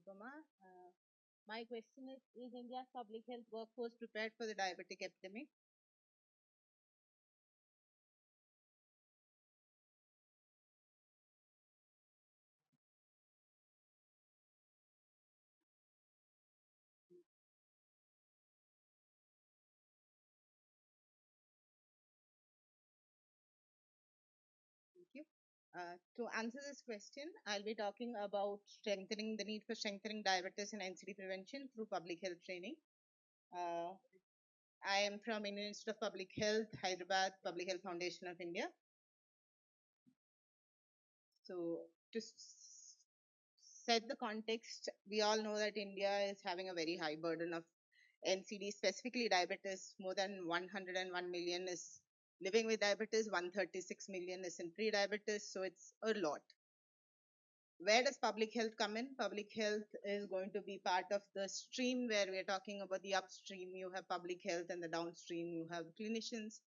Anupama. My question is India's public health workforce prepared for the diabetic epidemic? Thank you. To answer this question, I'll be talking about strengthening the need for strengthening diabetes and NCD prevention through public health training. Uh, I am from Indian Institute of Public Health, Hyderabad Public Health Foundation of India. So, to set the context, we all know that India is having a very high burden of NCD, specifically diabetes. More than 101 million is living with diabetes, 136 million is in pre-diabetes, so it's a lot. Where does public health come in? Public health is going to be part of the stream where we are talking about the upstream. You have public health, and the downstream, you have clinicians.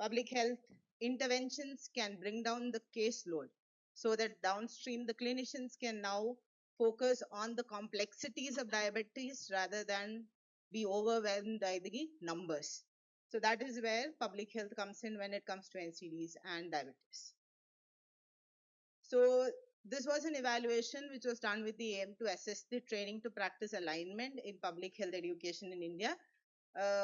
Public health interventions can bring down the caseload so that downstream the clinicians can now focus on the complexities of diabetes rather than be overwhelmed by the numbers. So that is where public health comes in when it comes to NCDs and diabetes. So this was an evaluation which was done with the aim to assess the training to practice alignment in public health education in India.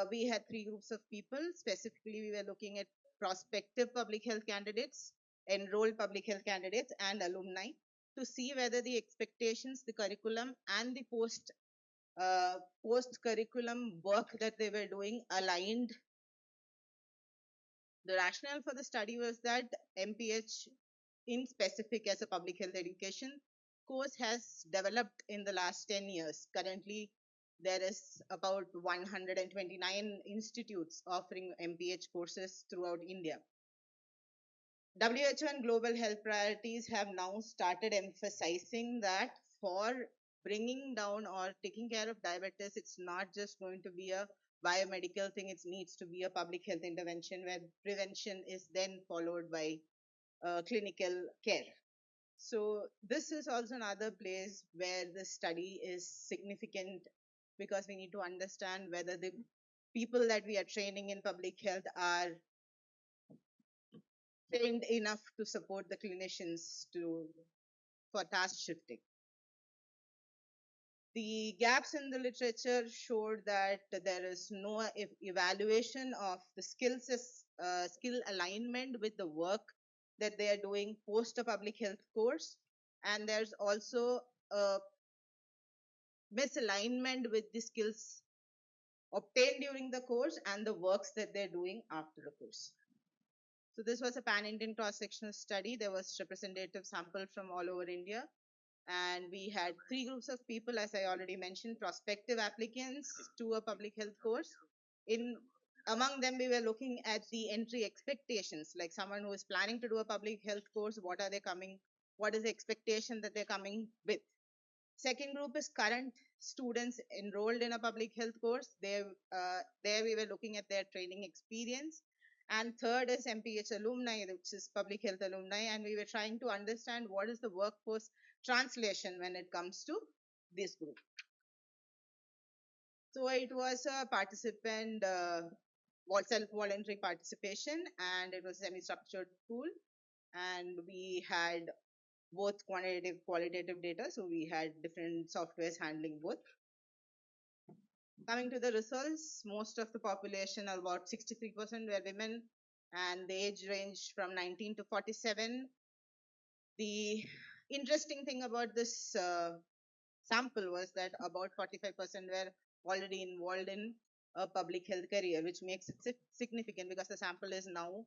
We had three groups of people. Specifically, we were looking at prospective public health candidates, enrolled public health candidates, and alumni to see whether the expectations, the curriculum, and the post curriculum work that they were doing aligned. The rationale for the study was that MPH, in specific as a public health education course, has developed in the last 10 years. Currently, there is about 129 institutes offering MPH courses throughout India. WHO and global health priorities have now started emphasizing that for bringing down or taking care of diabetes, it's not just going to be a biomedical thing, it needs to be a public health intervention where prevention is then followed by clinical care. So this is also another place where the study is significant, because we need to understand whether the people that we are training in public health are trained enough to support the clinicians for task shifting. The gaps in the literature showed that there is no evaluation of the skills as skill alignment with the work that they are doing post a public health course, and there's also a misalignment with the skills obtained during the course and the works that they're doing after the course. So this was a pan-Indian cross-sectional study. There was representative sample from all over India, and we had three groups of people, as I already mentioned, prospective applicants to a public health course. Among them, we were looking at the entry expectations, like someone who is planning to do a public health course, what is the expectation that they're coming with. Second group is current students enrolled in a public health course. There we were looking at their training experience. And third is MPH alumni, which is public health alumni, and we were trying to understand what is the workforce translation when it comes to this group. So it was a participant self-voluntary participation, and it was a semi-structured pool, and we had both quantitative qualitative data, so we had different softwares handling both. Coming to the results, most of the population, about 63%, were women, and the age ranged from 19 to 47. The interesting thing about this sample was that about 45% were already involved in a public health career, which makes it significant because the sample is now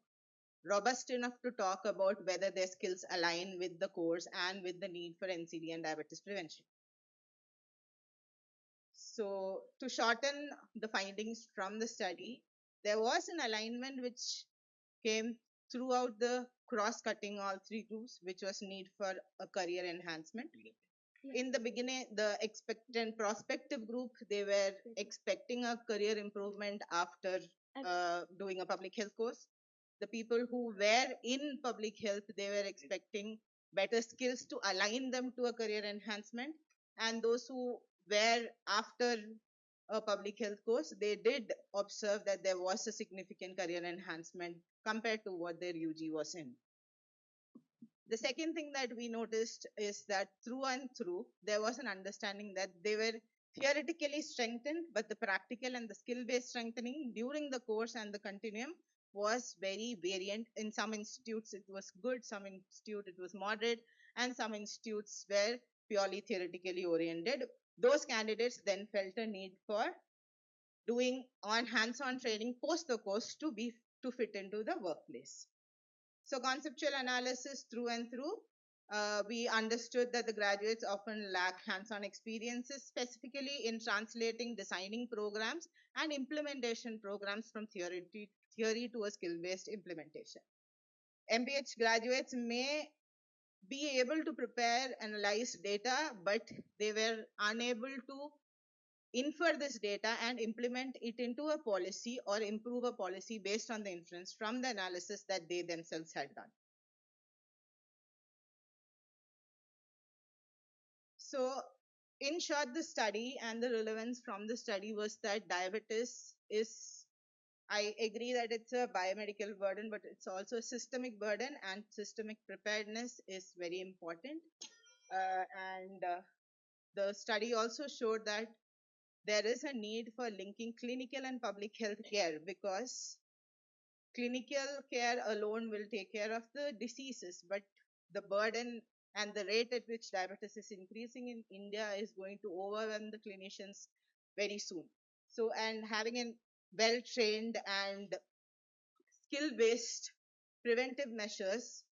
robust enough to talk about whether their skills align with the course and with the need for NCD and diabetes prevention. So to shorten the findings from the study, there was an alignment which came throughout the cross-cutting all three groups, which was need for a career enhancement. In the beginning, the expectant prospective group, they were expecting a career improvement after doing a public health course. The people who were in public health, they were expecting better skills to align them to a career enhancement. and those who were after a public health course, they did observe that there was a significant career enhancement compared to what their UG was in. The second thing that we noticed is that through and through, there was an understanding that they were theoretically strengthened, but the practical and the skill-based strengthening during the course and the continuum was very variant. In some institutes, it was good, some institutes, it was moderate, and some institutes were purely theoretically oriented. Those candidates then felt a need for doing on hands-on training post the course to fit into the workplace. So conceptual analysis through and through, we understood that the graduates often lack hands-on experiences, specifically in translating, designing programs and implementation programs from theory to a skill-based implementation. MPH graduates may be able to prepare, analyze data, but they were unable to infer this data and implement it into a policy or improve a policy based on the inference from the analysis that they themselves had done. So in short, the study and the relevance from the study was that diabetes is, I agree that it's a biomedical burden, but it's also a systemic burden, and systemic preparedness is very important. The study also showed that there is a need for linking clinical and public health care, because clinical care alone will take care of the diseases, but the burden and the rate at which diabetes is increasing in India is going to overwhelm the clinicians very soon. So, and having a well-trained and skill-based preventive measures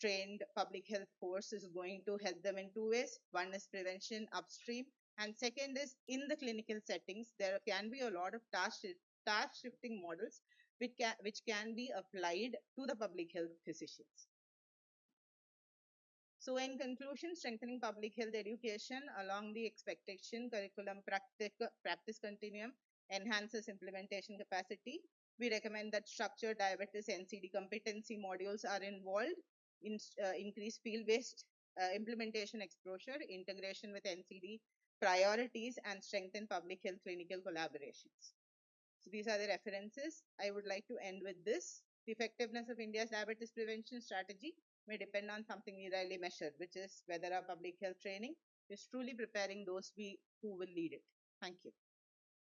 trained public health force is going to help them in two ways. One is prevention upstream, and second is in the clinical settings, there can be a lot of task shifting models which can be applied to the public health physicians. So in conclusion, strengthening public health education along the expectation curriculum practice continuum enhances implementation capacity. We recommend that structured diabetes NCD competency modules are involved in increased field-based implementation exposure, integration with NCD priorities, and strengthen public health clinical collaborations. So these are the references. I would like to end with this. The effectiveness of India's diabetes prevention strategy may depend on something we rarely measure, which is whether our public health training is truly preparing those who will lead it. Thank you.